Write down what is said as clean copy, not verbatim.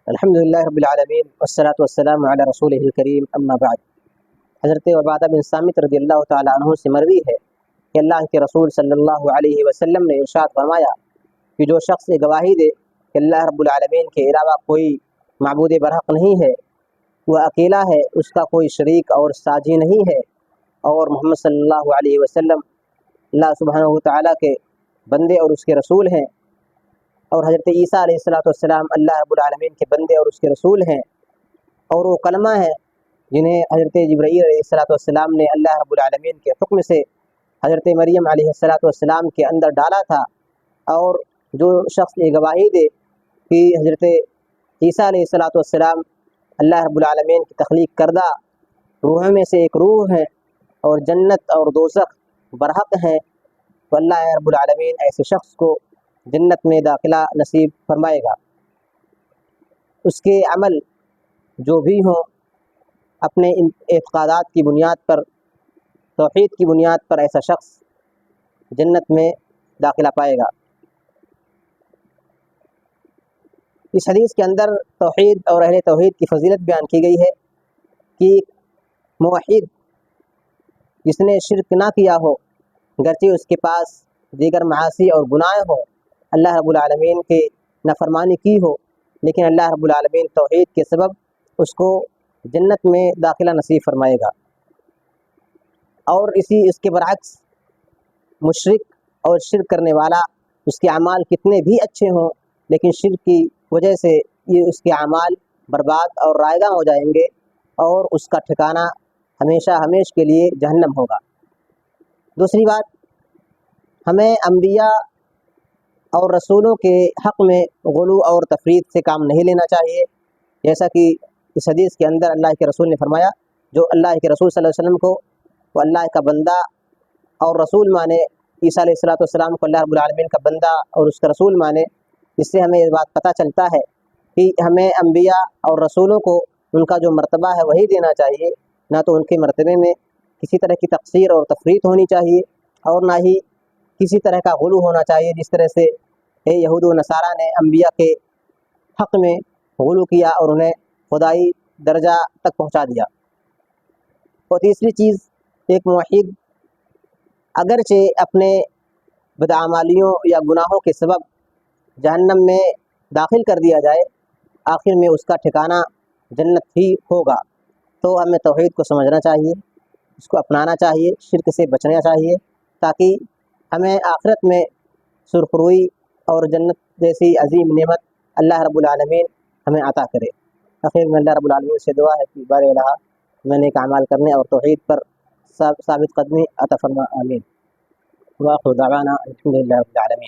الحمدللہ رب العالمین والصلاة والسلام علی رسولہ الکریم اما بعد۔ حضرت عبادہ بن صامت رضی اللہ تعالیٰ عنہ سے مروی ہے کہ اللہ کے رسول صلی اللہ علیہ وسلم نے ارشاد فرمایا کہ جو شخص گواہی دے کہ اللہ رب العالمین کے علاوہ کوئی معبود برحق نہیں ہے، وہ اکیلا ہے، اس کا کوئی شریک اور ساجی نہیں ہے، اور محمد صلی اللہ علیہ وسلم اللہ سبحانہ وتعالیٰ کے بندے اور اس کے رسول ہیں، اور حضرت عیسیٰ علیہ السلام اللہ رب العالمین کے بندے اور اس کے رسول ہیں، اور وہ کلمہ ہے جنہیں حضرت جبرائیل علیہ السلام نے اللہ رب العالمین کے حکم سے حضرت مریم علیہ السلام کے اندر ڈالا تھا۔ اور جو شخص یہ گواہی دے کہ حضرت عیسیٰ علیہ السلام اللہ رب العالمین کی تخلیق کردہ روحوں میں سے ایک روح ہے اور جنت اور دوزخ برحق ہیں، تو اللہ رب العالمین ایسے شخص کو جنت میں داخلہ نصیب فرمائے گا۔ اس کے عمل جو بھی ہوں اپنے ان اعتقادات کی بنیاد پر، توحید کی بنیاد پر، ایسا شخص جنت میں داخلہ پائے گا۔ اس حدیث کے اندر توحید اور اہل توحید کی فضیلت بیان کی گئی ہے کہ موحد جس نے شرک نہ کیا ہو، گرچہ اس کے پاس دیگر معاصی اور گناہ ہو، اللہ رب العالمین کے نافرمانی کی ہو، لیکن اللہ رب العالمین توحید کے سبب اس کو جنت میں داخلہ نصیب فرمائے گا۔ اور اس کے برعکس مشرک اور شرک کرنے والا، اس کے اعمال کتنے بھی اچھے ہوں لیکن شرک کی وجہ سے یہ اس کے اعمال برباد اور رائگاں ہو جائیں گے، اور اس کا ٹھکانہ ہمیشہ ہمیش کے لیے جہنم ہوگا۔ دوسری بات، ہمیں انبیاء اور رسولوں کے حق میں غلو اور تفرید سے کام نہیں لینا چاہیے، جیسا کہ اس حدیث کے اندر اللہ کے رسول نے فرمایا، جو اللہ کے رسول صلی اللہ علیہ وسلم کو وہ اللہ کا بندہ اور رسول مانے، عیسیٰ علیہ السلام کو اللہ رب العالمین کا بندہ اور اس کا رسول مانے، اس سے ہمیں یہ بات پتہ چلتا ہے کہ ہمیں انبیاء اور رسولوں کو ان کا جو مرتبہ ہے وہی دینا چاہیے، نہ تو ان کے مرتبے میں کسی طرح کی تقصیر اور تفریط ہونی چاہیے، اور نہ ہی کسی طرح کا غلو ہونا چاہیے جس طرح سے یہود و نصارہ نے انبیاء کے حق میں غلو کیا اور انہیں خدائی درجہ تک پہنچا دیا۔ اور تیسری چیز، ایک موحد اگرچہ اپنے بدعمالیوں یا گناہوں کے سبب جہنم میں داخل کر دیا جائے، آخر میں اس کا ٹھکانہ جنت ہی ہوگا۔ تو ہمیں توحید کو سمجھنا چاہیے، اس کو اپنانا چاہیے، شرک سے بچنا چاہیے، تاکہ ہمیں آخرت میں سرخروئی اور جنت جیسی عظیم نعمت اللہ رب العالمین ہمیں عطا کرے۔ آخر میں اللہ رب العالمین سے دعا ہے کہ بار الہ میں نیک اعمال کرنے اور توحید پر ثابت قدمی عطا فرما، آمین۔ وآخر دعوانا الحمدللہ رب العالمین۔